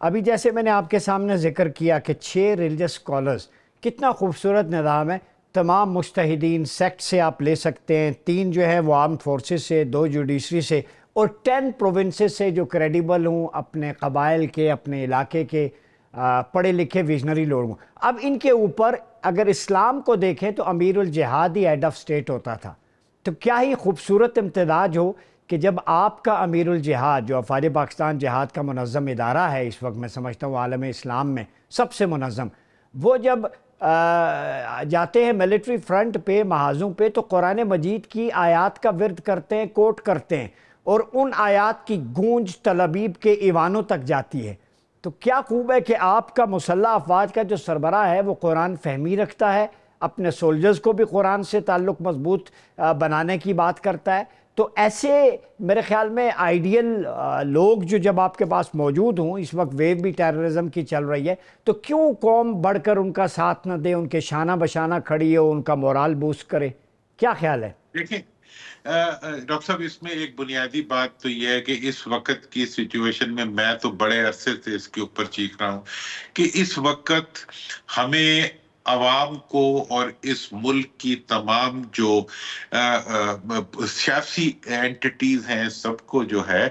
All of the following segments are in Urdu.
ابھی جیسے میں نے آپ کے سامنے ذکر کیا کہ 6 ریلیجس اسکالرز، کتنا خوبصورت نظام ہے، تمام مجتہدین سیکٹ سے آپ لے سکتے ہیں، 3 جو ہیں وہ آرمڈ فورسز سے، 2 جوڈیشری سے، اور 10 پروونسز سے جو کریڈیبل ہوں، اپنے قبائل کے، اپنے علاقے کے پڑھے لکھے ویژنری لوگ ہوں۔ اب ان کے اوپر اگر اسلام کو دیکھیں تو امیر الجہاد ہی ہیڈ آف اسٹیٹ ہوتا تھا، تو کیا ہی خوبصورت امتزاج ہو کہ جب آپ کا امیر الجہاد، جو افواج پاکستان جہاد کا منظم ادارہ ہے اس وقت، میں سمجھتا ہوں عالم اسلام میں سب سے منظم، وہ جب جاتے ہیں ملٹری فرنٹ پہ، محاذوں پہ، تو قرآن مجید کی آیات کا ورد کرتے ہیں، کوٹ کرتے ہیں، اور ان آیات کی گونج تل ابیب کے ایوانوں تک جاتی ہے۔ تو کیا خوب ہے کہ آپ کا مسلح افواج کا جو سربراہ ہے وہ قرآن فہمی رکھتا ہے، اپنے سولجرز کو بھی قرآن سے تعلق مضبوط بنانے کی بات کرتا ہے۔ تو ایسے میرے خیال میں آئیڈیل لوگ جو جب آپ کے پاس موجود ہوں، اس وقت ویو بھی ٹیررزم کی چل رہی ہے، تو کیوں قوم بڑھ کر ان کا ساتھ نہ دے، ان کے شانہ بشانہ کھڑی ہو، ان کا مورال بوسٹ کرے؟ کیا خیال ہے؟ دیکھیں ڈاکٹر صاحب، اس میں ایک بنیادی بات تو یہ ہے کہ اس وقت کی سچویشن میں تو بڑے عرصے سے اس کے اوپر چیخ رہا ہوں کہ اس وقت ہمیں عوام کو اور اس ملک کی تمام جو سیاسی اینٹیٹیز ہیں سب کو جو ہے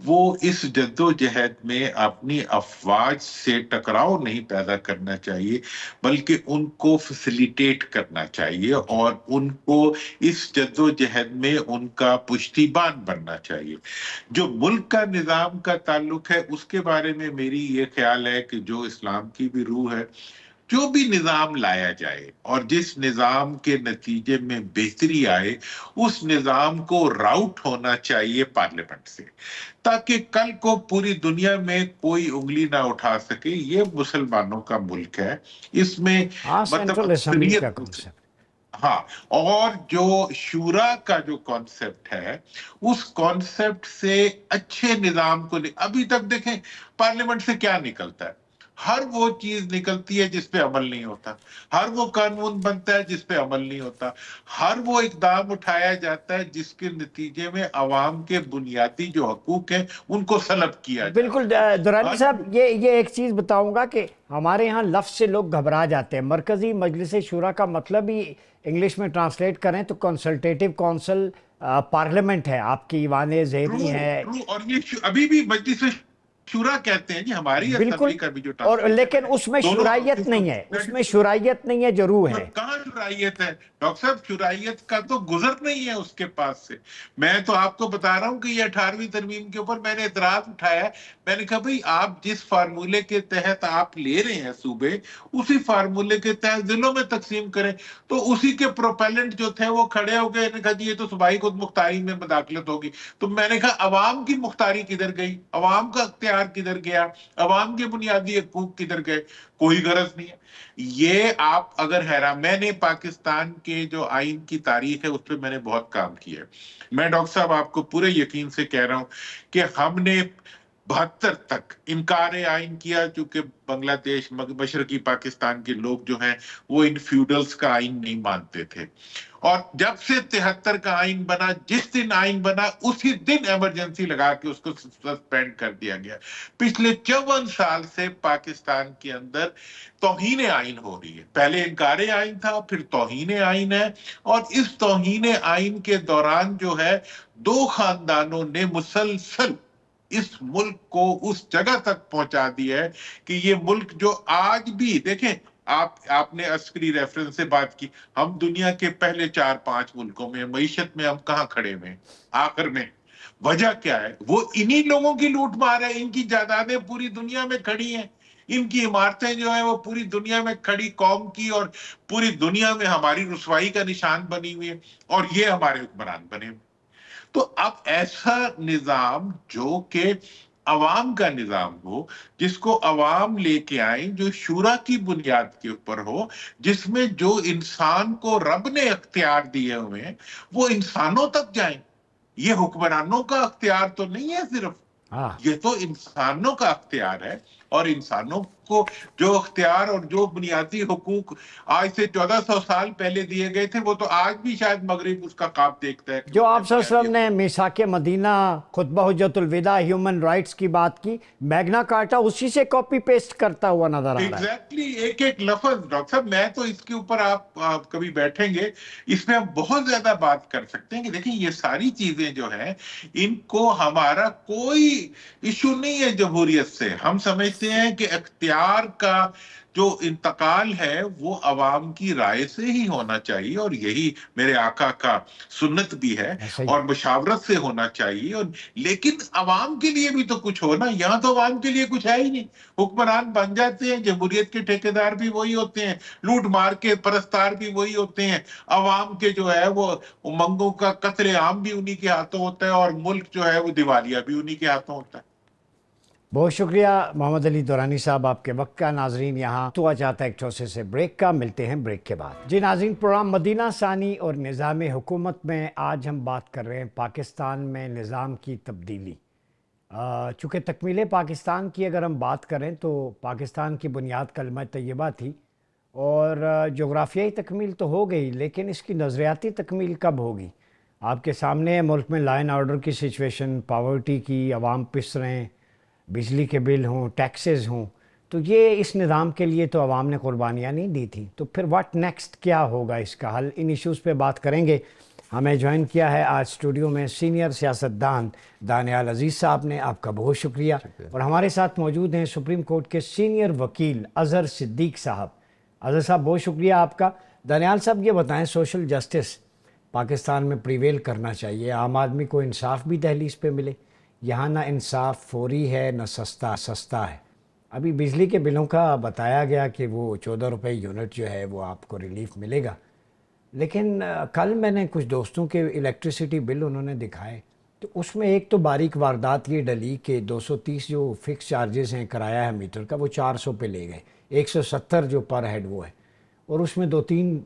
وہ اس جد و جہد میں اپنی افواج سے ٹکراؤ نہیں پیدا کرنا چاہیے، بلکہ ان کو فیسیلیٹیٹ کرنا چاہیے اور ان کو اس جد و جہد میں ان کا پشتیبان بننا چاہیے۔ جو ملک کا نظام کا تعلق ہے اس کے بارے میں میری یہ خیال ہے کہ جو اسلام کی بھی روح ہے، جو بھی نظام لایا جائے اور جس نظام کے نتیجے میں بہتری آئے، اس نظام کو راؤٹ ہونا چاہیے پارلیمنٹ سے، تاکہ کل کو پوری دنیا میں کوئی انگلی نہ اٹھا سکے۔ یہ مسلمانوں کا ملک ہے، اس میں سینٹرل اسمبلی کا کنسپٹ۔ ہاں، اور جو شورا کا جو کانسیپٹ ہے، اس کانسیپٹ سے اچھے نظام کو ابھی تک دیکھیں پارلیمنٹ سے کیا نکلتا ہے، ہر وہ چیز نکلتی ہے جس پہ عمل نہیں ہوتا، ہر وہ قانون بنتا ہے جس پہ عمل نہیں ہوتا، ہر وہ اقدام اٹھایا جاتا ہے جس کے نتیجے میں عوام کے بنیادی جو حقوق ہیں ان کو سلب کیا جاتا ہے۔ بالکل درانی صاحب، یہ ایک چیز بتاؤں گا کہ ہمارے ہاں لفظ سے لوگ گھبرا جاتے ہیں۔ مرکزی مجلس شورا کا مطلب ہی انگلش میں ٹرانسلیٹ کریں تو کنسلٹیٹیو کونسل پارلیمنٹ ہے، آپ کی ایوان ذہنی ہے، اور یہ ابھی بھی مجلس شورا کہتے ہیں جی، ہماری اسمبلی کا بھی جو اور لیکن اس میں شورائیت نہیں ہے، اس میں شورائیت نہیں ہے جو روح ہے۔ کہاں شورائیت ہے ڈاکٹر صاحب؟ شورائیت کا تو گزر نہیں ہے اس کے پاس سے۔ میں تو آپ کو بتا رہا ہوں کہ یہ 18ویں ترمیم کے اوپر میں نے اعتراض اٹھایا، میں نے کہا بھئی آپ جس فارمولے کے تحت آپ لے رہے ہیں صوبے، اسی فارمولے کے تحت ضلعوں میں تقسیم کریں۔ تو اسی کے پروپیلنٹ جو تھے وہ کھڑے ہو گئے، نے کہا جی یہ تو صوبائی خود مختاری میں مداخلت ہوگی۔ تو میں نے کہا عوام کی مختاری کدھر گئی، عوام کا اختیار کدھر گیا، عوام کے بنیادی حقوق کدھر گئے؟ کوئی غرض نہیں ہے۔ یہ آپ اگر حیران، میں نے پاکستان کے جو آئین کی تاریخ ہے اس پہ میں نے بہت کام کیا ہے۔ میں ڈاکٹر صاحب آپ کو پورے یقین سے کہہ رہا ہوں کہ ہم نے 72 تک انکار آئین کیا، چونکہ بنگلہ دیش مشرقی پاکستان کے لوگ جو ہیں وہ ان فیوڈلز کا آئین نہیں مانتے تھے، اور جب سے 73 کا آئین بنا، جس دن آئین بنا اسی دن ایمرجنسی لگا کے اس کو سسپینڈ کر دیا گیا۔ پچھلے 54 سال سے پاکستان کے اندر توہین آئین ہو رہی ہے، پہلے انکار آئین تھا، پھر توہین آئین ہے، اور اس توہین آئین کے دوران جو ہے 2 خاندانوں نے مسلسل اس ملک کو اس جگہ تک پہنچا دیا ہے کہ یہ ملک جو آج بھی دیکھیں، آپ نے عسکری ریفرنس سے بات کی، ہم دنیا کے پہلے 4-5 ملکوں میں معیشت میں ہم کہاں کھڑے ہوئے ہیں آخر میں؟ وجہ کیا ہے؟ وہ انہی لوگوں کی لوٹ مار ہے، ان کی جائیدادیں پوری دنیا میں کھڑی ہیں، ان کی عمارتیں جو ہیں وہ پوری دنیا میں کھڑی قوم کی اور پوری دنیا میں ہماری رسوائی کا نشان بنی ہوئی ہے، اور یہ ہمارے حکمران بنے ہوئے۔ تو اب ایسا نظام جو کہ عوام کا نظام ہو، جس کو عوام لے کے آئیں، جو شورا کی بنیاد کے اوپر ہو، جس میں جو انسان کو رب نے اختیار دیے ہوئے ہیں وہ انسانوں تک جائیں۔ یہ حکمرانوں کا اختیار تو نہیں ہے صرف، یہ تو انسانوں کا اختیار ہے، اور انسانوں کو جو اختیار اور جو بنیادی حقوق آج سے 1400 سال پہلے دیے گئے تھے وہ تو آج بھی شاید مغرب اس کا خواب دیکھتا ہے. جو آپ صلی اللہ علیہ وسلم نے میثاق مدینہ، خطبہ حجۃ الوداع، ہیومن رائٹس کی بات کی، میگنا کارٹا اسی سے کاپی پیسٹ کرتا ہوا نظر آ رہا ہے. ایگزیکٹلی ایک ایک لفظ. ڈاکٹر صاحب میں تو اس کے اوپر آپ کبھی بیٹھیں گے اس میں ہم بہت زیادہ بات کر سکتے ہیں کہ دیکھیں یہ ساری چیزیں جو ہیں ان کو ہمارا کوئی ایشو نہیں ہے جمہوریت سے. ہم سمجھتے ہیں کہ اختیار کا جو انتقال ہے وہ عوام کی رائے سے ہی ہونا چاہیے اور یہی میرے آقا کا سنت بھی ہے اور مشاورت سے ہونا چاہیے. اور لیکن عوام کے لیے بھی تو کچھ ہونا. یہاں تو عوام کے لیے کچھ ہے ہی نہیں. حکمران بن جاتے ہیں، جمہوریت کے ٹھیکیدار بھی وہی ہوتے ہیں، لوٹ مار کے پرستار بھی وہی ہوتے ہیں، عوام کے جو ہے وہ امنگوں کا قتل عام بھی انہی کے ہاتھوں ہوتا ہے اور ملک جو ہے وہ دیوالیہ بھی انہی کے ہاتھوں ہوتا ہے. بہت شکریہ محمد علی دورانی صاحب آپ کے وقت کا. ناظرین یہاں تو آ جاتا ہے ایک چھوٹے سے بریک کا، ملتے ہیں بریک کے بعد. جی ناظرین، پروگرام مدینہ ثانی اور نظام حکومت میں آج ہم بات کر رہے ہیں پاکستان میں نظام کی تبدیلی. چونکہ تکمیل پاکستان کی اگر ہم بات کریں تو پاکستان کی بنیاد کلمہ طیبہ تھی اور جغرافیائی تکمیل تو ہو گئی، لیکن اس کی نظریاتی تکمیل کب ہوگی؟ آپ کے سامنے ملک میں لا اینڈ آرڈر کی سچویشن، پاورٹی کی، عوام پس رہے ہیں، بجلی کے بل ہوں، ٹیکسز ہوں، تو یہ اس نظام کے لیے تو عوام نے قربانیاں نہیں دی تھیں. تو پھر واٹ نیکسٹ کیا ہوگا اس کا حل؟ ان ایشوز پہ بات کریں گے. ہمیں جوائن کیا ہے آج اسٹوڈیو میں سینئر سیاستدان دانیال عزیز صاحب نے، آپ کا بہت شکریہ. اور ہمارے ساتھ موجود ہیں سپریم کورٹ کے سینئر وکیل اظہر صدیق صاحب. اظہر صاحب بہت شکریہ آپ کا. دانیال صاحب یہ بتائیں، سوشل جسٹس پاکستان میں پریویل کرنا چاہیے، عام آدمی کو انصاف بھی دہلیز پہ ملے. یہاں نہ انصاف فوری ہے نہ سستا ہے. ابھی بجلی کے بلوں کا بتایا گیا کہ وہ 14 روپے یونٹ جو ہے وہ آپ کو ریلیف ملے گا، لیکن کل میں نے کچھ دوستوں کے الیکٹریسٹی بل انہوں نے دکھائے تو اس میں ایک تو باریک واردات یہ ڈلی کہ 230 جو فکس چارجز ہیں کرایہ ہے میٹر کا وہ 400 پہ لے گئے، 170 جو پر ہیڈ وہ ہے، اور اس میں 2-3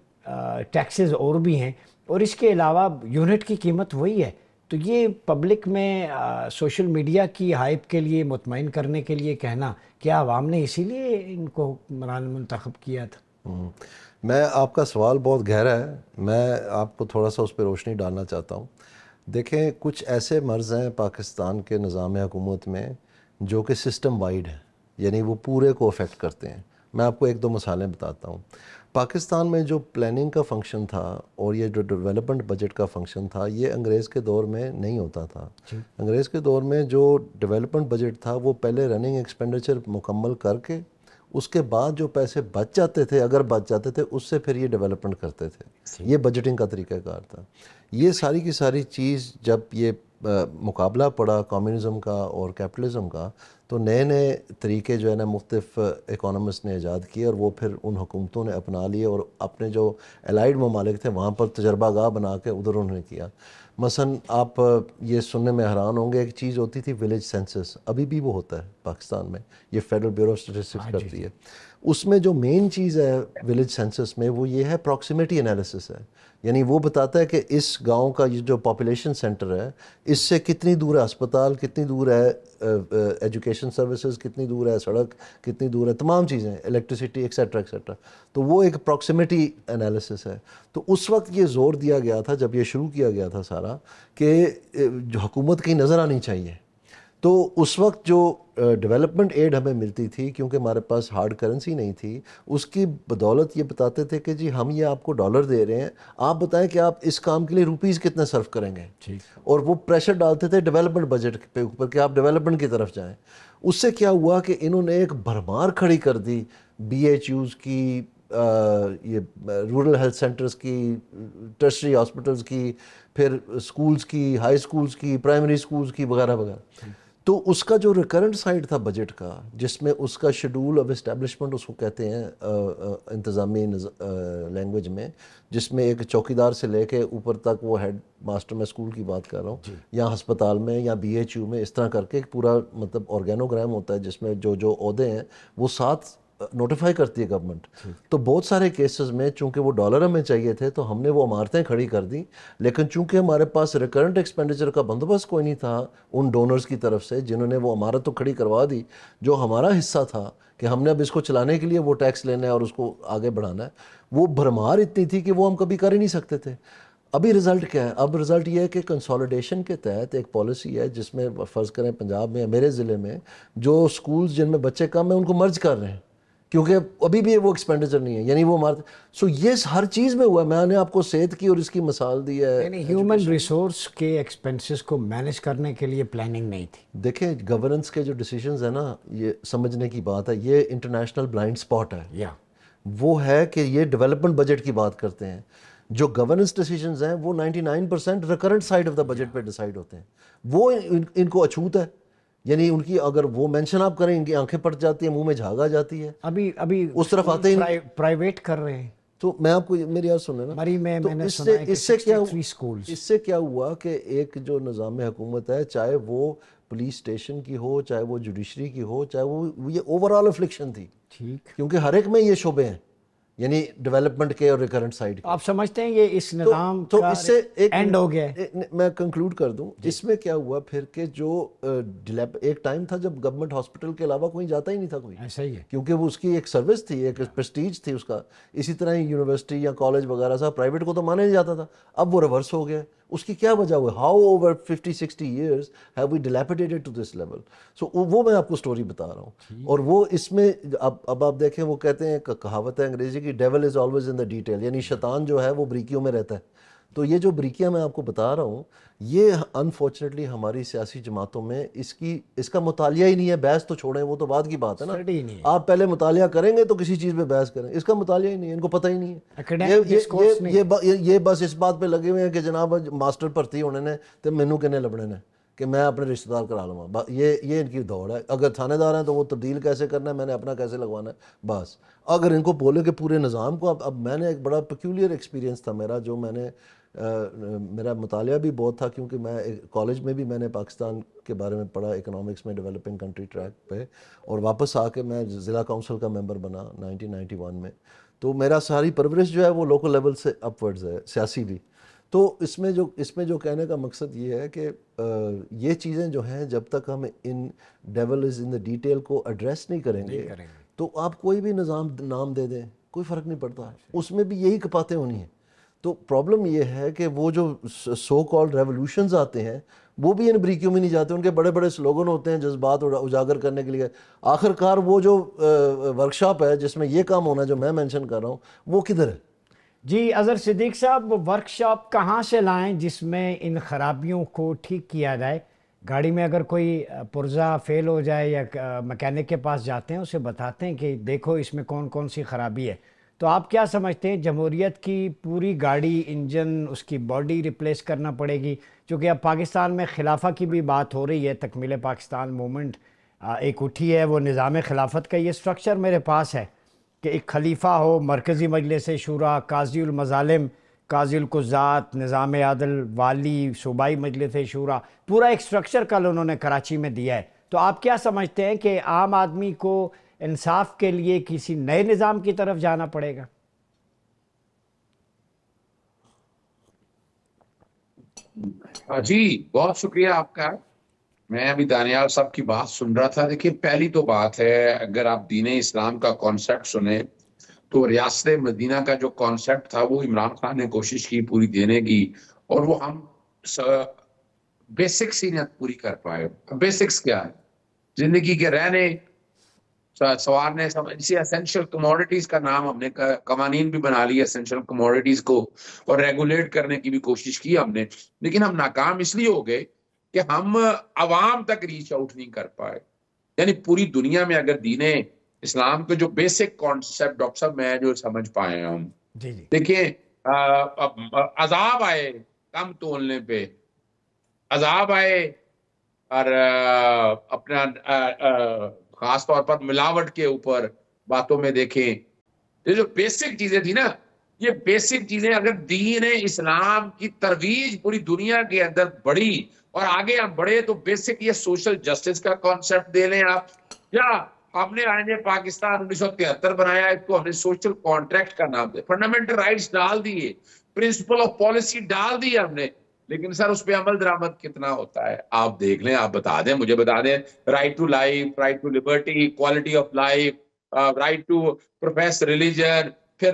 ٹیکسز اور بھی ہیں، اور اس کے علاوہ یونٹ کی قیمت وہی ہے. تو یہ پبلک میں سوشل میڈیا کی ہائپ کے لیے مطمئن کرنے کے لیے کہنا، کیا عوام نے اسی لیے ان کو حکمران منتخب کیا تھا؟ میں آپ کا سوال بہت گہرا ہے، میں آپ کو تھوڑا سا اس پہ روشنی ڈالنا چاہتا ہوں. دیکھیں کچھ ایسے مرض ہیں پاکستان کے نظام حکومت میں جو کہ سسٹم وائڈ ہیں، یعنی وہ پورے کو افیکٹ کرتے ہیں. میں آپ کو 1-2 مثالیں بتاتا ہوں. پاکستان میں جو پلاننگ کا فنکشن تھا اور یہ جو ڈیولپمنٹ بجٹ کا فنکشن تھا یہ انگریز کے دور میں نہیں ہوتا تھا. انگریز کے دور میں جو ڈیولپمنٹ بجٹ تھا وہ پہلے رننگ ایکسپینڈیچر مکمل کر کے اس کے بعد جو پیسے بچ جاتے تھے، اگر بچ جاتے تھے، اس سے پھر یہ ڈیولپمنٹ کرتے تھے. یہ بجٹنگ کا طریقہ کار تھا. یہ ساری کی ساری چیز جب یہ مقابلہ پڑا کمیونزم کا اور کیپٹلزم کا تو نئے نئے طریقے جو ہے نا مختلف اکانومسٹ نے ایجاد کیے اور وہ پھر ان حکومتوں نے اپنا لیے اور اپنے جو الائیڈ ممالک تھے وہاں پر تجربہ گاہ بنا کے ادھر انہوں نے کیا. مثلا آپ یہ سننے میں حیران ہوں گے، ایک چیز ہوتی تھی ولیج سینسس، ابھی بھی وہ ہوتا ہے پاکستان میں، یہ فیڈرل بیورو آف اسٹیٹسٹکس کرتی ہے. اس میں جو مین چیز ہے ولیج سینسس میں وہ یہ ہے پراکسیمیٹی انالیسس ہے. یعنی وہ بتاتا ہے کہ اس گاؤں کا یہ جو پاپولیشن سینٹر ہے اس سے کتنی دور ہے اسپتال، کتنی دور ہے ایجوکیشن سروسز، کتنی دور ہے سڑک، کتنی دور ہے تمام چیزیں، الیکٹریسٹی ایکسیٹرا ایکسیٹرا. تو وہ ایک پراکسیمیٹی انالیسس ہے. تو اس وقت یہ زور دیا گیا تھا جب یہ شروع کیا گیا تھا سارا کہ جو حکومت کی نظر آنی چاہیے. تو اس وقت جو ڈیولپمنٹ ایڈ ہمیں ملتی تھی کیونکہ ہمارے پاس ہارڈ کرنسی نہیں تھی، اس کی بدولت یہ بتاتے تھے کہ جی ہم یہ آپ کو ڈالر دے رہے ہیں، آپ بتائیں کہ آپ اس کام کے لیے روپیز کتنے صرف کریں گے. اور وہ پریشر ڈالتے تھے ڈیولپمنٹ بجٹ پہ اوپر کہ آپ ڈیولپمنٹ کی طرف جائیں. اس سے کیا ہوا کہ انہوں نے ایک بھرمار کھڑی کر دی BHUs کی، یہ رورل ہیلتھ سینٹرز کی، ٹرشری ہاسپٹلز کی، پھر سکولز کی، ہائی سکولز کی، پرائمری سکولز کی وغیرہ وغیرہ. تو اس کا جو ریکرنٹ سائڈ تھا بجٹ کا، جس میں اس کا شیڈول آف اسٹیبلشمنٹ اس کو کہتے ہیں انتظامی لینگویج میں، جس میں ایک چوکیدار سے لے کے اوپر تک وہ ہیڈ ماسٹر، میں اسکول کی بات کر رہا ہوں، یا ہسپتال میں یا BHU میں، اس طرح کر کے ایک پورا مطلب آرگینوگرام ہوتا ہے جس میں جو عہدے ہیں وہ 7 نوٹیفائی کرتی ہے گورنمنٹ. تو بہت سارے کیسز میں چونکہ وہ ڈالر ہمیں چاہیے تھے تو ہم نے وہ عمارتیں کھڑی کر دیں, لیکن چونکہ ہمارے پاس ریکرنٹ ایکسپینڈیچر کا بندوبست کوئی نہیں تھا ان ڈونرز کی طرف سے جنہوں نے وہ عمارت تو کھڑی کروا دی, جو ہمارا حصہ تھا کہ ہم نے اب اس کو چلانے کے لیے وہ ٹیکس لینا ہے اور اس کو آگے بڑھانا ہے, وہ بھرمار اتنی تھی کہ وہ ہم کبھی کر ہی نہیں سکتے تھے. ابھی رزلٹ کیا ہے؟ اب رزلٹ یہ ہے کہ کنسالیڈیشن کے تحت ایک پالیسی ہے جس میں فرض کریں پنجاب میں میرے ضلع میں جو سکولز جن میں بچے کم ہیں ان کو مرج کر رہے ہیں کیونکہ ابھی بھی وہ ایکسپینڈیچر نہیں ہے, یعنی وہ عمارت. سو یہ ہر چیز میں ہوا ہے. میں نے آپ کو صحت کی اور اس کی مثال دی ہے. یعنی ہیومن ریسورس کے ایکسپینسز کو مینیج کرنے کے لیے پلاننگ نہیں تھی. دیکھیں گورننس کے جو ڈیسیجنز ہیں نا, یہ سمجھنے کی بات ہے, یہ انٹرنیشنل بلائنڈ اسپاٹ ہے. وہ ہے کہ یہ ڈیولپمنٹ بجٹ کی بات کرتے ہیں. جو گورننس ڈیسیجنز ہیں وہ 99% recurrent side of the budget پہ ڈیسائیڈ ہوتے ہیں. وہ ان کو اچھوت ہے, یعنی ان کی اگر وہ مینشن آپ کریں ان کی آنکھیں پھٹ جاتی ہیں, منہ میں جھاگ آ جاتی ہے. ابھی اس طرف آتے ہی پرائیویٹ کر رہے ہیں. تو میں آپ کو میری یاد سنیں نا, مری میں نے سنا ہے کہ 63 سکولز. اس سے کیا ہوا کہ ایک جو نظام حکومت ہے, چاہے وہ پولیس اسٹیشن کی ہو, چاہے وہ جوڈیشری کی ہو, چاہے وہ یہ اوور آل افلکشن تھی, کیونکہ ہر ایک میں یہ شعبے ہیں, یعنی ڈیولپمنٹ کے اور ریکرنٹ سائڈ کے. آپ سمجھتے ہیں یہ اس نظام کا اینڈ ہو گیا ہے؟ میں کنکلوڈ کر دوں. اس میں کیا ہوا پھر کہ جو ایک ٹائم تھا جب گورنمنٹ ہاسپٹل کے علاوہ کوئی جاتا ہی نہیں تھا کوئی, ایسا ہی ہے, کیونکہ وہ اس کی ایک سروس تھی, ایک پریسٹیج تھی اس کا. اسی طرح یونیورسٹی یا کالج وغیرہ سا پرائیویٹ کو تو مانا نہیں جاتا تھا. اب وہ ریورس ہو گیا. اس کی کیا وجہ ہوئی؟ How over 50-60 years have we dilapidated to this level. So وہ میں آپ کو سٹوری بتا رہا ہوں. اور وہ اس میں اب آپ دیکھیں, وہ کہتے ہیں کہاوت ہے انگریزی کی, devil is always in the detail, یعنی شیطان جو ہے وہ بریکیوں میں رہتا ہے. تو یہ جو بریکیاں میں آپ کو بتا رہا ہوں, یہ انفارچونیٹلی ہماری سیاسی جماعتوں میں اس کا مطالعہ ہی نہیں ہے. بحث تو چھوڑیں, وہ تو بعد کی بات ہے نا. آپ پہلے مطالعہ کریں گے تو کسی چیز پہ بحث کریں. اس کا مطالعہ ہی نہیں ہے, ان کو پتہ ہی نہیں ہے. یہ بس اس بات پہ لگے ہوئے ہیں کہ جناب ماسٹر بھرتی ہونے نے تو مینو کنے لبنے نے کہ میں اپنے رشتہ دار کرا لوں گا. یہ ان کی دوڑ ہے. اگر تھانے دار ہیں تو وہ تبدیل کیسے کرنا ہے, میں نے اپنا کیسے لگوانا ہے, بس. اگر ان کو بولے کہ پورے نظام کو اب میں نے ایک بڑا پیکیولر ایکسپیرینس تھا میرا, جو میں نے میرا مطالعہ بھی بہت تھا کیونکہ میں کالج میں بھی میں نے پاکستان کے بارے میں پڑھا, اکنامکس میں ڈیولپنگ کنٹری ٹریک پہ, اور واپس آ کے میں ضلع کونسل کا ممبر بنا 1991 میں. تو میرا ساری پرورش جو ہے وہ لوکل لیول سے اپورڈز ہے, سیاسی بھی. تو اس میں جو کہنے کا مقصد یہ ہے کہ یہ چیزیں جو ہیں جب تک ہم ان devil is in the detail کو ایڈریس نہیں کریں گے تو آپ کوئی بھی نام دے دیں, کوئی فرق نہیں پڑتا. اس میں بھی یہی کپاتیں ہونی ہیں. تو پرابلم یہ ہے کہ وہ جو سو کالڈ ریولوشنز آتے ہیں وہ بھی ان بریکیوں میں نہیں جاتے. ان کے بڑے بڑے سلوگن ہوتے ہیں جذبات اجاگر کرنے کے لیے. آخر کار وہ جو ورکشاپ ہے جس میں یہ کام ہونا جو میں مینشن کر رہا ہوں, وہ کدھر ہے؟ جی اظہر صدیق صاحب, وہ ورکشاپ کہاں سے لائیں جس میں ان خرابیوں کو ٹھیک کیا جائے؟ گاڑی میں اگر کوئی پرزہ فیل ہو جائے یا مکینک کے پاس جاتے ہیں, اسے بتاتے ہیں کہ دیکھو اس میں کون کون سی خرابی ہے. تو آپ کیا سمجھتے ہیں, جمہوریت کی پوری گاڑی, انجن, اس کی باڈی ریپلیس کرنا پڑے گی؟ چونکہ اب پاکستان میں خلافہ کی بھی بات ہو رہی ہے, تکمیل پاکستان موومنٹ ایک اٹھی ہے, وہ نظام خلافت کا یہ سٹرکچر میرے پاس ہے کہ ایک خلیفہ ہو, مرکزی مجلس شورا, قاضی المظالم, قاضی القضات, نظام عادل, والی, صوبائی مجلس شورا, پورا ایک سٹرکچر کل انہوں نے کراچی میں دیا ہے. تو آپ کیا سمجھتے ہیں کہ عام آدمی کو انصاف کے لیے کسی نئے نظام کی طرف جانا پڑے گا؟ جی بہت شکریہ آپ کا. میں ابھی دانیال صاحب کی بات سن رہا تھا. دیکھیے پہلی تو بات ہے, اگر آپ دین اسلام کا کانسیپٹ سنیں تو ریاست مدینہ کا جو کانسیپٹ تھا وہ عمران خان نے کوشش کی پوری دینے کی, اور وہ ہم بیسکس ہی نہ پوری کر پائے. بیسکس کیا ہے؟ زندگی کے رہنے سوارنے, اسی اسینشل کموڈیٹیز کا نام ہم نے قوانین بھی بنا لی اسینشل کموڈیٹیز کو, اور ریگولیٹ کرنے کی بھی کوشش کی ہم نے, لیکن ہم ناکام اس لیے ہو گئے کہ ہم عوام تک ریچ آؤٹ نہیں کر پائے. یعنی پوری دنیا میں اگر دین اسلام کے جو بیسک کانسیپٹ ڈاکٹر صاحب میں جو سمجھ پائے ہیں ہم, دیکھیں عذاب آئے کم تولنے پہ, عذاب آئے اور اپنا خاص طور پر ملاوٹ کے اوپر باتوں میں دیکھیں, یہ جو بیسک چیزیں تھی نا, یہ بیسک چیزیں اگر دین اسلام کی ترویج پوری دنیا کے اندر بڑھی اور آگے ہم بڑھے تو بیسک یہ سوشل جسٹس کا کانسیپٹ دے لیں آپ, یا ہم نے آئین پاکستان 1973 بنایا, اس کو ہم نے سوشل کانٹریکٹ کا نام دیا, فنڈامنٹل رائٹس ڈال دیے, پرنسپل آف پالیسی ڈال دی ہم نے, لیکن سر اس پہ عمل درآمد کتنا ہوتا ہے آپ دیکھ لیں, آپ بتا دیں, مجھے بتا دیں. Right to life, right to liberty, quality of life, right to profess religion, پھر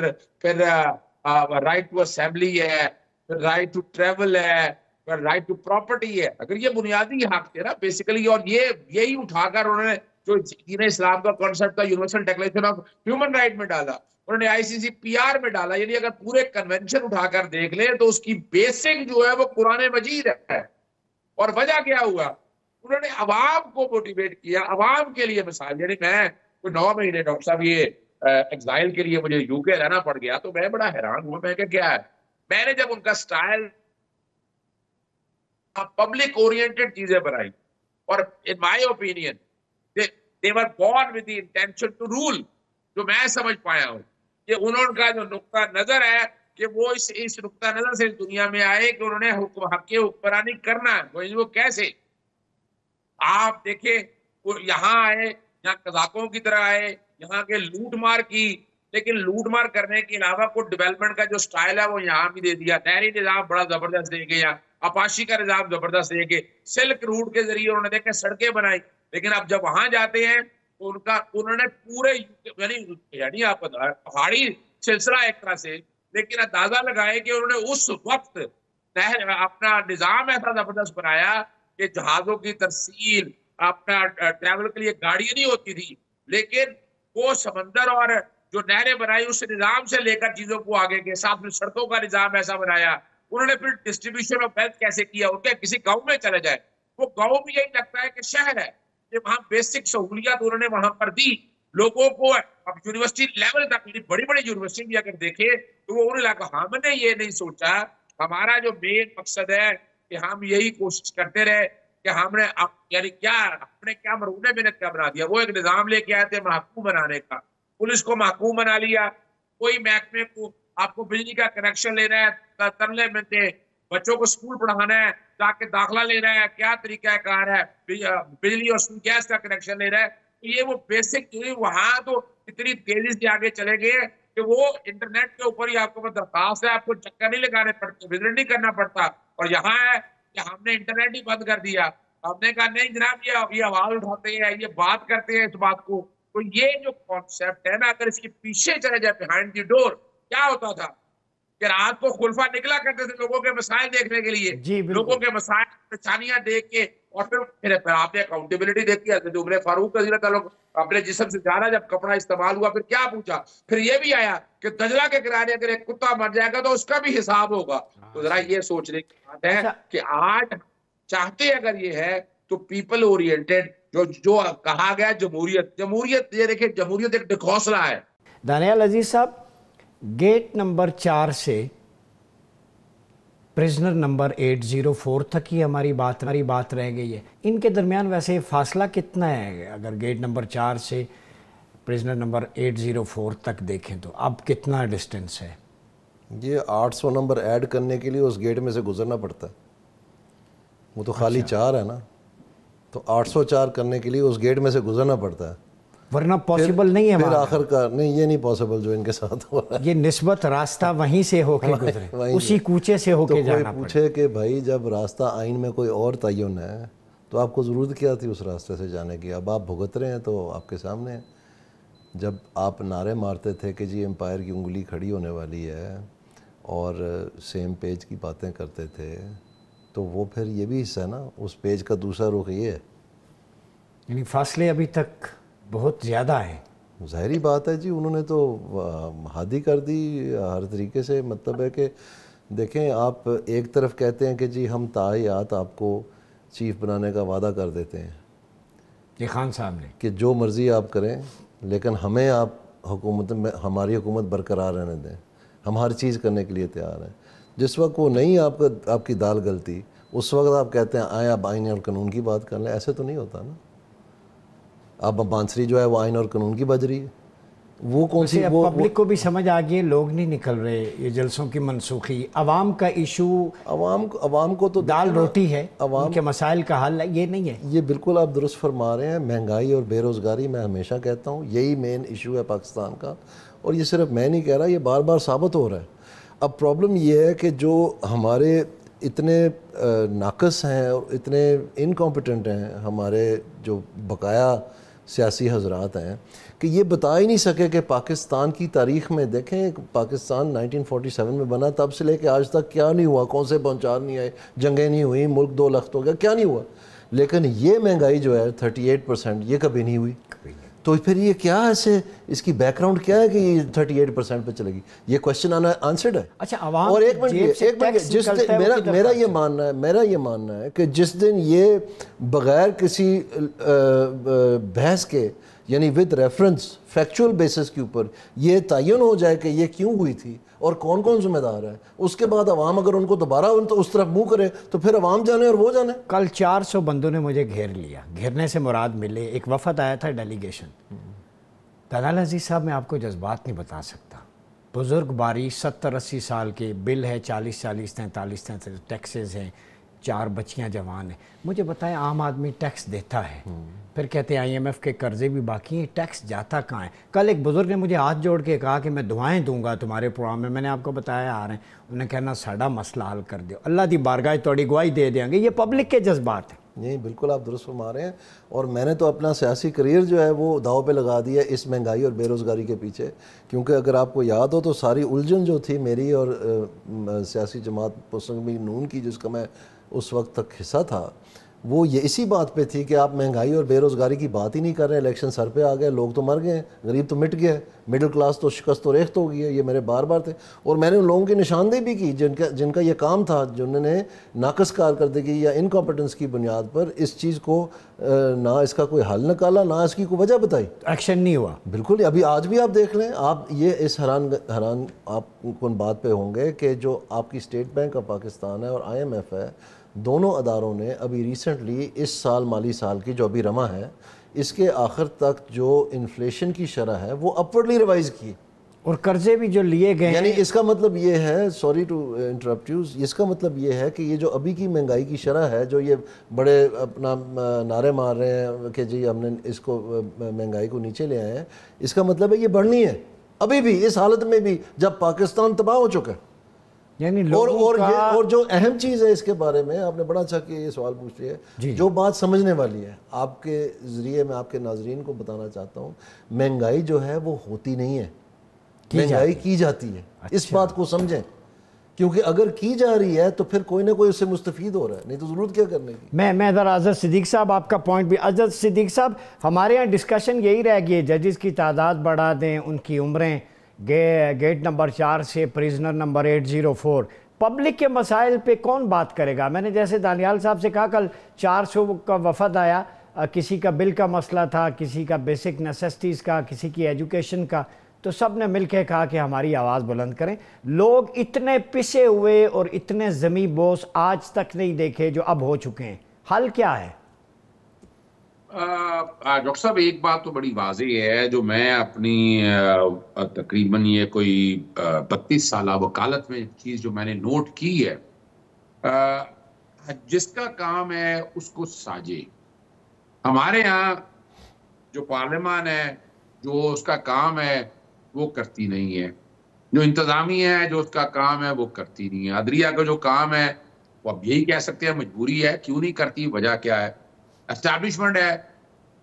رائٹ ٹو اسمبلی ہے, پھر رائٹ ٹو ٹریول ہے, پھر رائٹ ٹو پراپرٹی ہے. اگر یہ بنیادی حق تھے نا بیسیکلی, اور یہی اٹھا کر انہوں نے جو دین اسلام کا کانسیپٹ تھا universal declaration of human right میں ڈالا, انہوں نے آئی سی سی پی آر میں ڈالا. یعنی اگر پورے کنونشن اٹھا کر دیکھ لیں تو اس کی بیسک جو ہے وہ قرآن مجید ہے. اور وجہ کیا ہوا, انہوں نے عوام کو موٹیویٹ کیا, عوام کے لیے مثال. یعنی میں کوئی 9 مہینے ڈاکٹر صاحب یہ ایگزائل کے لیے مجھے یو کے رہنا پڑ گیا, تو میں بڑا حیران ہوا, میں کہ کیا ہے, میں نے جب ان کا سٹائل پبلک اورینٹڈ چیزیں بنائی, اور in my opinion they were born with the intention to rule, جو میں سمجھ پایا ہوں کہ انہوں کا جو نقطہ نظر ہے کہ وہ اس نقطہ نظر سے دنیا میں آئے کہ انہوں نے حق کے حکمرانی کرنا ہے. وہ کیسے, آپ دیکھیں وہ یہاں آئے, یہاں قذاقوں کی طرح آئے, یہاں کے لوٹ مار کی, لیکن لوٹ مار کرنے کے علاوہ کوئی ڈیولپمنٹ کا جو سٹائل ہے وہ یہاں بھی دے دیا. نہری نظام بڑا زبردست دے کے, یہاں اپاشی کا نظام زبردست دے کے, سلک روٹ کے ذریعے انہوں نے دیکھیں سڑکیں بنائی. لیکن اب جب وہاں جاتے ہیں تو انہوں نے پورے یعنی آپ پہاڑی سلسلہ ایک طرح سے, لیکن اندازہ لگائے کہ انہوں نے اس وقت اپنا نظام ایسا زبردست بنایا کہ جہازوں کی ترسیل, اپنا ٹریول کے لیے گاڑیاں نہیں ہوتی تھی, لیکن وہ سمندر اور جو نہریں بنائی اس نظام سے لے کر چیزوں کو آگے کے ساتھ میں سڑکوں کا نظام ایسا بنایا. انہوں نے پھر ڈسٹریبیوشن آف ویلتھ کیسے کیا, ان کے کسی گاؤں میں چلے جائے, وہ گاؤں بھی یہی لگتا ہے کہ شہر ہے, کہ وہاں بیسک سہولیات انہوں نے وہاں پر دی لوگوں کو. اب یونیورسٹی لیول تک بڑی بڑی یونیورسٹی بھی اگر دیکھیں تو وہ انہیں لگا, ہم نے یہ نہیں سوچا, ہمارا جو مین مقصد ہے کہ ہم یہی کوشش کرتے رہے کہ ہم نے یعنی کیا ہم نے کیا مرہون محنت کا بنا دیا. وہ ایک نظام لے کے آئے تھے محکوم بنانے کا, پولیس کو محکوم بنا لیا, کوئی محکمے کو آپ کو بجلی کا کنیکشن لینا ہے ترلے میں تھے, بچوں کو اسکول پڑھانا ہے, تاکہ داخلہ لینا ہے, کیا طریقہ کار ہے, بجلی اور گیس کا کنیکشن لینا ہے. یہ وہ بیسک, وہاں تو اتنی تیزی سے آگے چلے گئے کہ وہ انٹرنیٹ کے اوپر ہی آپ کو درخواست ہے, آپ کو چکر نہیں لگانے پڑتے, وزٹ نہیں کرنا پڑتا. اور یہاں ہے کہ ہم نے انٹرنیٹ ہی بند کر دیا, ہم نے کہا نہیں جناب یہ آواز اٹھاتے ہیں, یہ بات کرتے ہیں اس بات کو. تو یہ جو کانسیپٹ ہے نا, اگر اس کے پیچھے چلے جائے بیہائنڈ دی ڈور, کیا ہوتا تھا کہ رات کو خلفا نکلا کرتے تھے لوگوں کے مسائل دیکھنے کے لیے, لوگوں کے مسائل پریشانیاں دیکھ کے, اور پھر آپ نے اکاؤنٹیبلٹی دیکھی. حضرت عمر فاروق رضی اللہ تعالیٰ اپنے جسم سے جانا, جب کپڑا استعمال ہوا پھر کیا پوچھا, پھر یہ بھی آیا کہ دجلہ کے کنارے اگر ایک کتا مر جائے گا تو اس کا بھی حساب ہوگا. تو ذرا یہ سوچنے کی بات ہے کہ آج چاہتے اگر یہ ہے تو پیپل اورینٹڈ جو کہا گیا جمہوریت یہ دیکھیں جمہوریت ایک ڈھکوسلا ہے. دانیال عزیز صاحب, گیٹ نمبر 4 سے پرزنر نمبر 804 تک ہی ہماری بات رہ گئی ہے. ان کے درمیان ویسے فاصلہ کتنا ہے؟ اگر گیٹ نمبر 4 سے پرزنر نمبر 804 تک دیکھیں تو اب کتنا ڈسٹنس ہے؟ یہ 800 نمبر ایڈ کرنے کے لیے اس گیٹ میں سے گزرنا پڑتا ہے. وہ تو خالی 4 ہے نا, تو 804 کرنے کے لیے اس گیٹ میں سے گزرنا پڑتا ہے, ورنہ پاسبل نہیں ہے. پھر آخر کار نہیں, یہ نہیں پاسبل جو ان کے ساتھ ہو رہا ہے. یہ نسبت راستہ وہیں سے ہو کے گزرے, اسی کوچے سے ہو کے جانا پڑے. تو کوئی پوچھے کہ بھائی جب راستہ آئین میں کوئی اور تعین ہے تو آپ کو ضرورت کیا تھی اس راستے سے جانے کی؟ اب آپ بھگت رہے ہیں تو آپ کے سامنے ہیں. جب آپ نعرے مارتے تھے کہ جی امپائر کی انگلی کھڑی ہونے والی ہے اور سیم پیج کی باتیں کرتے تھے, تو وہ پھر یہ بھی حصہ ہے نا, اس پیج کا دوسرا رخ یہ ہے. یعنی فاصلے ابھی تک بہت زیادہ ہے. ظاہری بات ہے جی, انہوں نے تو حادی کر دی ہر طریقے سے. مطلب ہے کہ دیکھیں, آپ ایک طرف کہتے ہیں کہ جی ہم تاحیات آپ کو چیف بنانے کا وعدہ کر دیتے ہیں, یہ خان صاحب نے, کہ جو مرضی آپ کریں لیکن ہمیں آپ حکومت میں ہماری حکومت برقرار رہنے دیں, ہم ہر چیز کرنے کے لیے تیار ہیں. جس وقت وہ نہیں آپ کی دال گلتی, اس وقت آپ کہتے ہیں آئیں آپ آئین اور قانون کی بات کر لیں. ایسے تو نہیں ہوتا نا. اب بانسری جو ہے وہ آئین اور قانون کی بج رہی ہے, وہ کون سی وہ پبلک کو بھی سمجھ آ گئی ہے، لوگ نہیں نکل رہے، یہ جلسوں کی منسوخی عوام کا ایشو، عوام کو تو دال روٹی ہے، ان کے مسائل کا حل یہ نہیں ہے. یہ بالکل آپ درست فرما رہے ہیں. مہنگائی اور بے روزگاری میں ہمیشہ کہتا ہوں یہی مین ایشو ہے پاکستان کا، اور یہ صرف میں نہیں کہہ رہا، یہ بار بار ثابت ہو رہا ہے. اب پرابلم یہ ہے کہ جو ہمارے اتنے ناقص ہیں اور اتنے انکمپیٹنٹ ہیں ہمارے جو بقایا سیاسی حضرات ہیں، کہ یہ بتا ہی نہیں سکے کہ پاکستان کی تاریخ میں دیکھیں، پاکستان 1947 میں بنا، تب سے لے کے آج تک کیا نہیں ہوا، کون سے بنچار نہیں آئے، جنگیں نہیں ہوئی، ملک 2 لخت ہو گیا، کیا نہیں ہوا. لیکن یہ مہنگائی جو ہے 38%، یہ کبھی نہیں ہوئی. تو پھر یہ کیا ایسے، اس کی بیک گراؤنڈ کیا ہے کہ یہ 38% پہ چلے گی؟ یہ کوشچن آنسرڈ ہے. اچھا عوام اور ایک منٹ جس دن میرا یہ ماننا ہے کہ جس دن یہ بغیر کسی بحث کے، یعنی ود ریفرنس فیکچول بیسس کے اوپر یہ تعین ہو جائے کہ یہ کیوں ہوئی تھی اور کون کون ذمہ دار ہے، اس کے بعد عوام اگر ان کو دوبارہ اس طرف منہ کرے تو پھر عوام جانے اور وہ جانے. کل 400 بندوں نے مجھے گھیر لیا. گھیرنے سے مراد ملے، ایک وفد آیا تھا ڈیلیگیشن. طلال عزیز صاحب، میں آپ کو جذبات نہیں بتا سکتا. بزرگ باری 70-80 سال کے، بل ہے 40-40 43 ٹیکسز ہیں، 4 بچیاں جوان ہیں. مجھے بتائیں عام آدمی ٹیکس دیتا ہے، پھر کہتے ہیں IMF کے قرضے بھی باقی ہیں، ٹیکس جاتا کہاں ہے؟ کل ایک بزرگ نے مجھے ہاتھ جوڑ کے کہا کہ میں دعائیں دوں گا تمہارے پروگرام میں. میں نے آپ کو بتایا آ رہے ہیں. انہوں نے کہنا ساڈا مسئلہ حل کر دیو، اللہ دی بارگاہ توڑی گواہی دے دیں گے. یہ پبلک کے جذبات ہیں. نہیں بالکل آپ درست فرما رہے ہیں. اور میں نے تو اپنا سیاسی کریئر جو ہے وہ داؤ پہ لگا دیا اس مہنگائی اور بے روزگاری کے پیچھے. کیونکہ اگر آپ کو یاد ہو تو ساری الجھن جو تھی میری اور سیاسی جماعت مسلم نون کی، جس کا میں اس وقت تک حصہ تھا، وہ یہ اسی بات پہ تھی کہ آپ مہنگائی اور بے روزگاری کی بات ہی نہیں کر رہے. الیکشن سر پہ آ گئے، لوگ تو مر گئے ہیں، غریب تو مٹ گیا ہے، مڈل کلاس تو شکست و ریخت ہو گئی ہے. یہ میرے بار بار تھے. اور میں نے ان لوگوں کی نشاندہی بھی کی جن کا یہ کام تھا، جنہوں نے ناقص کارکردگی یا انکمپیٹنس کی بنیاد پر اس چیز کو نہ اس کا کوئی حل نکالا، نہ اس کی کوئی وجہ بتائی. ایکشن نہیں ہوا. بالکل. ابھی آج بھی آپ دیکھ لیں، آپ یہ اس حیران آپ کن بات پہ ہوں گے کہ جو آپ کی اسٹیٹ بینک آف پاکستان ہے اور IMF ہے، دونوں اداروں نے ابھی ریسنٹلی اس سال مالی سال کی جو ابھی رواں ہے، اس کے آخر تک جو انفلیشن کی شرح ہے وہ اپورڈلی ریوائز کی. اور قرضے بھی جو لیے گئے، یعنی اس کا مطلب یہ ہے، سوری ٹو انٹرپٹ یو، اس کا مطلب یہ ہے کہ یہ جو ابھی کی مہنگائی کی شرح ہے، جو یہ بڑے اپنا نعرے مار رہے ہیں کہ جی ہم نے اس کو مہنگائی کو نیچے لے آئے ہیں، اس کا مطلب ہے یہ بڑھنی ہے ابھی بھی، اس حالت میں بھی جب پاکستان تباہ ہو چکا ہے. یعنی اور جو اہم چیز ہے اس کے بارے میں، آپ نے بڑا اچھا کہ یہ سوال پوچھ لیا ہے، جو بات سمجھنے والی ہے، آپ کے ذریعے میں آپ کے ناظرین کو بتانا چاہتا ہوں، مہنگائی جو ہے وہ ہوتی نہیں ہے، مہنگائی کی جاتی ہے. اس بات کو سمجھیں، کیونکہ اگر کی جا رہی ہے تو پھر کوئی نہ کوئی اس سے مستفید ہو رہا ہے، نہیں تو ضرورت کیا کرنے کی. میں ذرا اظہر صدیق صاحب آپ کا پوائنٹ بھی. اظہر صدیق صاحب، ہمارے یہاں ڈسکشن یہی رہ گئی ہے، ججز کی تعداد بڑھا دیں، ان کی عمریں، گیٹ نمبر 4 سے پریزنر نمبر 804. پبلک کے مسائل پہ کون بات کرے گا؟ میں نے جیسے دانیال صاحب سے کہا، کل 400 کا وفد آیا، کسی کا بل کا مسئلہ تھا، کسی کا بیسک نیسیسٹیز کا، کسی کی ایجوکیشن کا، تو سب نے مل کے کہا کہ ہماری آواز بلند کریں. لوگ اتنے پسے ہوئے اور اتنے زمیں بوس آج تک نہیں دیکھے جو اب ہو چکے ہیں. حل کیا ہے؟ ڈاکٹر صاحب ایک بات تو بڑی واضح ہے، جو میں اپنی تقریباً یہ کوئی 32 سالہ وکالت میں چیز جو میں نے نوٹ کی ہے، جس کا کام ہے اس کو ساجے. ہمارے ہاں جو پارلیمان ہے، جو اس کا کام ہے وہ کرتی نہیں ہے. جو انتظامیہ ہے جو اس کا کام ہے وہ کرتی نہیں ہے. عدلیہ کا جو کام ہے وہ اب یہی کہہ سکتے ہیں مجبوری ہے. کیوں نہیں کرتی، وجہ کیا ہے؟ اسٹیبلشمنٹ ہے.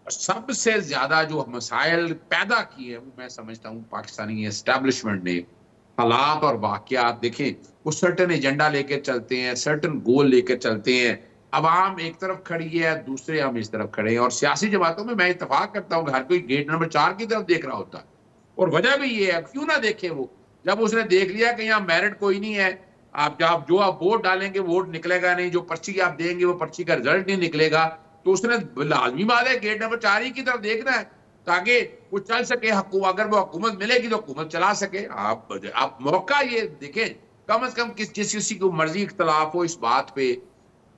سب سے زیادہ جو مسائل پیدا کیے ہیں وہ میں سمجھتا ہوں پاکستانی اسٹیبلشمنٹ نے. حالات اور واقعات دیکھیں، وہ سرٹن ایجنڈا لے کے چلتے ہیں، سرٹن گول لے کے چلتے ہیں. عوام ایک طرف کھڑی ہے، دوسرے ہم اس طرف کھڑے ہیں. اور سیاسی جماعتوں میں اتفاق کرتا ہوں کہ ہر کوئی گیٹ نمبر 4 کی طرف دیکھ رہا ہوتا ہے. اور وجہ بھی یہ ہے، کیوں نہ دیکھے وہ؟ جب اس نے دیکھ لیا کہ یہاں میرٹ کوئی نہیں ہے، آپ ووٹ ڈالیں گے ووٹ نکلے گا نہیں، جو پرچی آپ دیں گے وہ پرچی کا رزلٹ نہیں نکلے گا، تو اس نے لازمی بات ہے گیٹ نمبر 4 ہی کی طرف دیکھنا ہے تاکہ وہ چل سکے. اگر وہ حکومت ملے گی تو حکومت چلا سکے. آپ موقع یہ دیکھیں، کم از کم کسی کو مرضی اختلاف ہو اس بات پہ،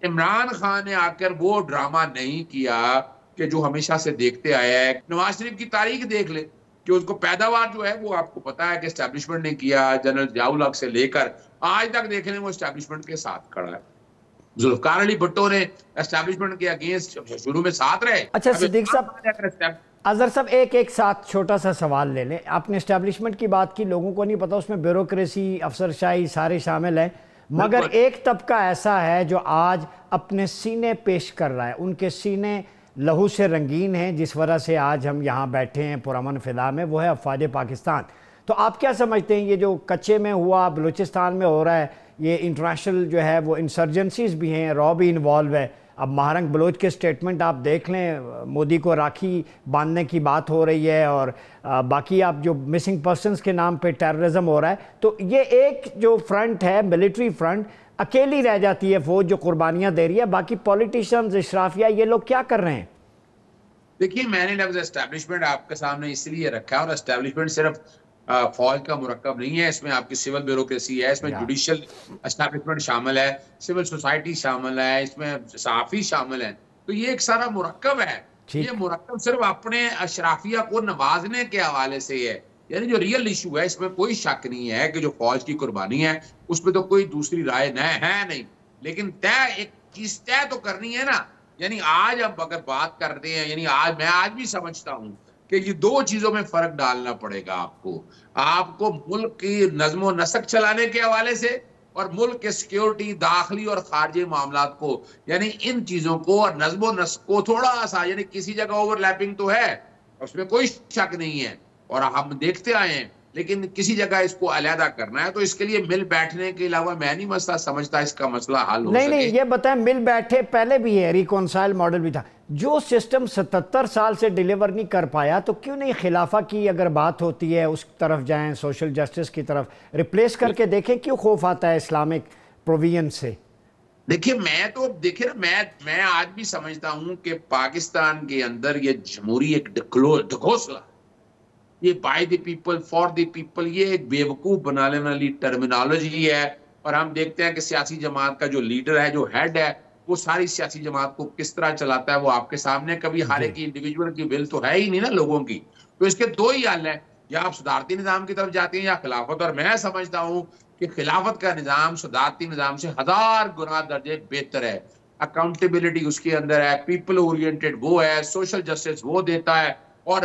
عمران خان نے آ کر وہ ڈرامہ نہیں کیا کہ جو ہمیشہ سے دیکھتے آیا ہے. نواز شریف کی تاریخ دیکھ لے، کہ اس کو پیداوار جو ہے وہ آپ کو پتا ہے کہ اسٹیبلشمنٹ نے کیا، جنرل ضیاء الحق سے لے کر آج تک دیکھ لیں وہ اسٹیبلشمنٹ کے ساتھ کھڑا ہے. ذوالفقار علی بھٹو نے اسٹیبلشمنٹ کے اگینسٹ شروع میں ساتھ رہے. اچھا صدیق صاحب، اظہر صاحب ایک ساتھ چھوٹا سا سوال لے لیں. آپ نے اسٹیبلشمنٹ کی بات کی، لوگوں کو نہیں پتا اس میں بیوروکریسی، افسرشاہی سارے شامل ہیں، مگر ایک طبقہ ایسا ہے جو آج اپنے سینے پیش کر رہا ہے، ان کے سینے لہو سے رنگین ہیں، جس وجہ سے آج ہم یہاں بیٹھے ہیں پرامن فضا میں، وہ ہے افواج پاکستان. تو آپ کیا سمجھتے ہیں یہ جو کچے میں ہوا، بلوچستان میں ہو رہا ہے، یہ انٹرنیشنل جو ہے وہ انسرجنسیز بھی ہیں، رو بھی انوالو ہے. اب مہارنگ بلوچ کے سٹیٹمنٹ آپ دیکھ لیں، مودی کو راکھی باندھنے کی بات ہو رہی ہے، اور باقی آپ جو مسنگ پرسنز کے نام پہ ٹیررزم ہو رہا ہے. تو یہ ایک جو فرنٹ ہے، ملٹری فرنٹ، اکیلی رہ جاتی ہے فوج جو قربانیاں دے رہی ہے، باقی پولیٹیشنز، اشرافیہ، یہ لوگ کیا کر رہے ہیں؟ دیکھیے میں نے لفظ اسٹیبلشمنٹ آپ کے سامنے اس لیے رکھا ہے، اور اسٹیبلشمنٹ صرف فوج کا مرکب نہیں ہے، اس میں آپ کی سول بیوروکریسی ہے، اس میں جوڈیشل اسٹیبلشمنٹ شامل ہے، سول سوسائٹی شامل ہے، اس میں صحافی شامل ہیں. تو یہ ایک سارا مرکب ہے. یہ مرکب صرف اپنے اشرافیہ کو نوازنے کے حوالے سے ہے، یعنی جو ریئل ایشو ہے اس میں کوئی شک نہیں ہے کہ جو فوج کی قربانی ہے اس پہ تو کوئی دوسری رائے نہیں، لیکن ایک چیز طے تو کرنی ہے نا. یعنی آج اب اگر بات کرتے ہیں، یعنی میں آج بھی سمجھتا ہوں کہ یہ دو چیزوں میں فرق ڈالنا پڑے گا آپ کو ملک کی نظم و نسق چلانے کے حوالے سے اور ملک کے سیکیورٹی، داخلی اور خارجی معاملات کو، یعنی ان چیزوں کو اور نظم و نسق کو تھوڑا سا، یعنی کسی جگہ اوور لیپنگ تو ہے، اس میں کوئی شک نہیں ہے اور ہم دیکھتے آئے ہیں، لیکن کسی جگہ اس کو علیحدہ کرنا ہے. تو اس کے لیے مل بیٹھنے کے علاوہ میں نہیں مسئلہ سمجھتا اس کا مسئلہ حل ہو سکے. نہیں، یہ بتائیں، مل بیٹھے پہلے بھی ہے، ریکونسائل ماڈل بھی تھا، جو سسٹم 77 سال سے ڈیلیور نہیں کر پایا، تو کیوں نہیں خلافہ کی اگر بات ہوتی ہے اس طرف جائیں، سوشل جسٹس کی طرف ریپلیس کر کے دیکھیں؟ کیوں خوف آتا ہے اسلامک پروویژن سے؟ دیکھیے میں آج بھی سمجھتا ہوں کہ پاکستان کے اندر یہ جمہوری ایک ڈھکوسلا، یہ by the people for the people, یہ ایک بیوقوف بنانے والی ٹرمینالوجی ہے. اور ہم دیکھتے ہیں کہ سیاسی جماعت کا جو لیڈر ہے، جو ہیڈ ہے، وہ ساری سیاسی جماعت کو کس طرح چلاتا ہے وہ آپ کے سامنے. کبھی ہر ایک انڈیویجول کی ول تو ہے ہی نہیں نا لوگوں کی. تو اس کے دو ہی حل ہیں، یا آپ صدارتی نظام کی طرف جاتے ہیں یا خلافت. اور میں سمجھتا ہوں کہ خلافت کا نظام صدارتی نظام سے 1000 گنا درجے بہتر ہے. اکاؤنٹیبلٹی اس کے اندر ہے، پیپل اورینٹڈ وہ ہے، سوشل جسٹس وہ دیتا ہے. اور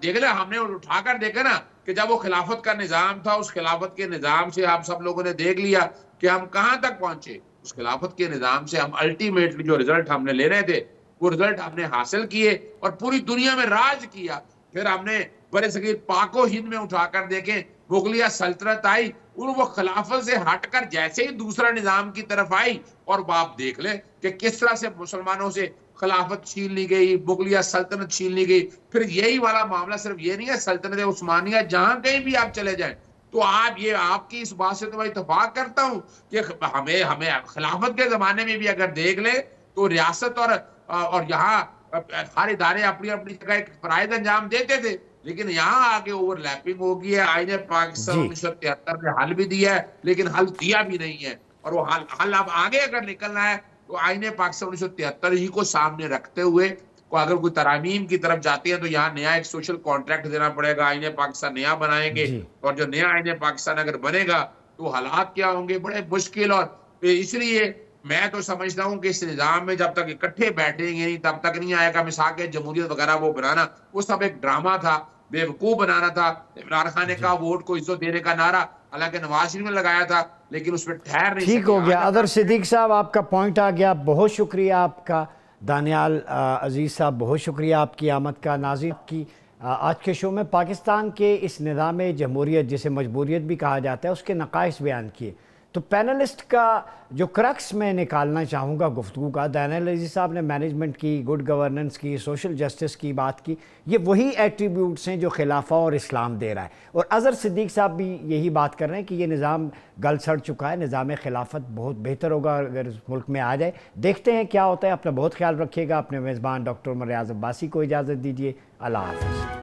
دیکھ لیں، ہم نے اٹھا کر دیکھا نا کہ جب وہ خلافت کا نظام تھا، اس خلافت کے نظام سے آپ سب لوگوں نے دیکھ لیا کہ ہم کہاں تک پہنچے. اس خلافت کے نظام سے ہم الٹیمیٹلی جو رزلٹ ہم نے لے رہے تھے وہ رزلٹ ہم نے حاصل کیے اور پوری دنیا میں راج کیا. پھر ہم نے برے صغیر پاک و ہند میں اٹھا کر دیکھیں، مغلیہ سلطنت آئی اور وہ خلافت سے ہٹ کر جیسے ہی دوسرا نظام کی طرف آئی، اور آپ دیکھ لیں کہ کس طرح سے مسلمانوں سے خلافت چھین لی گئی، مغلیہ سلطنت چھین لی گئی. پھر یہی والا معاملہ صرف یہ نہیں ہے، سلطنت عثمانیہ جہاں کہیں بھی آپ چلے جائیں. تو آپ کی اس بات سے تو میں اتفاق کرتا ہوں کہ ہمیں خلافت کے زمانے میں بھی اگر دیکھ لیں تو ریاست اور یہاں ہر ادارے اپنی اپنی جگہ ایک فرائض انجام دیتے تھے، لیکن یہاں آگے اوور لیپنگ ہو گئی ہے. آئین پاکستان 1973 نے حل بھی دیا ہے لیکن حل دیا بھی نہیں ہے، اور وہ حل اب آگے اگر نکلنا ہے تو آئین پاکستان 1973 ہی کو سامنے رکھتے ہوئے اگر کوئی ترامیم کی طرف جاتی ہیں تو یہاں نیا ایک سوشل کانٹریکٹ دینا پڑے گا. آئین پاکستان نیا بنائیں گے، اور جو نیا آئین پاکستان اگر بنے گا تو حالات کیا ہوں گے، بڑے مشکل. اور اس لیے میں تو سمجھتا ہوں کہ اس نظام میں جب تک اکٹھے بیٹھیں گے تب تک نہیں آئے گا. مساق جمہوریت وغیرہ وہ بنانا، وہ سب ایک ڈرامہ تھا، بیوقوف بنانا تھا. عمران خان نے کہا ووٹ کو عزت دینے کا نعرہ، حالانکہ نواز شریف نے لگایا تھا، لیکن اس پہ ٹھہر نہیں سکے. ٹھیک ہو گیا اظہر صدیق صاحب، آپ کا پوائنٹ آ گیا، بہت شکریہ آپ کا. دانیال عزیز صاحب، بہت شکریہ آپ کی آمد کا. ناظرین کی آج کے شو میں پاکستان کے اس نظام جمہوریت جسے مجبوریت بھی کہا جاتا ہے، اس کے نقائص بیان کیے. تو پینلسٹ کا جو کرکس میں نکالنا چاہوں گا گفتگو کا، دانیال عزیز صاحب نے مینجمنٹ کی، گڈ گورننس کی، سوشل جسٹس کی بات کی. یہ وہی ایٹریبیوٹس ہیں جو خلافہ اور اسلام دے رہا ہے، اور اظہر صدیق صاحب بھی یہی بات کر رہے ہیں کہ یہ نظام گل سڑ چکا ہے. نظام خلافت بہت بہتر ہوگا اگر اس ملک میں آ جائے. دیکھتے ہیں کیا ہوتا ہے. اپنا بہت خیال رکھیے گا. اپنے میزبان ڈاکٹر عمر ریاض عباسی کو اجازت دیجیے. اللہ حافظ.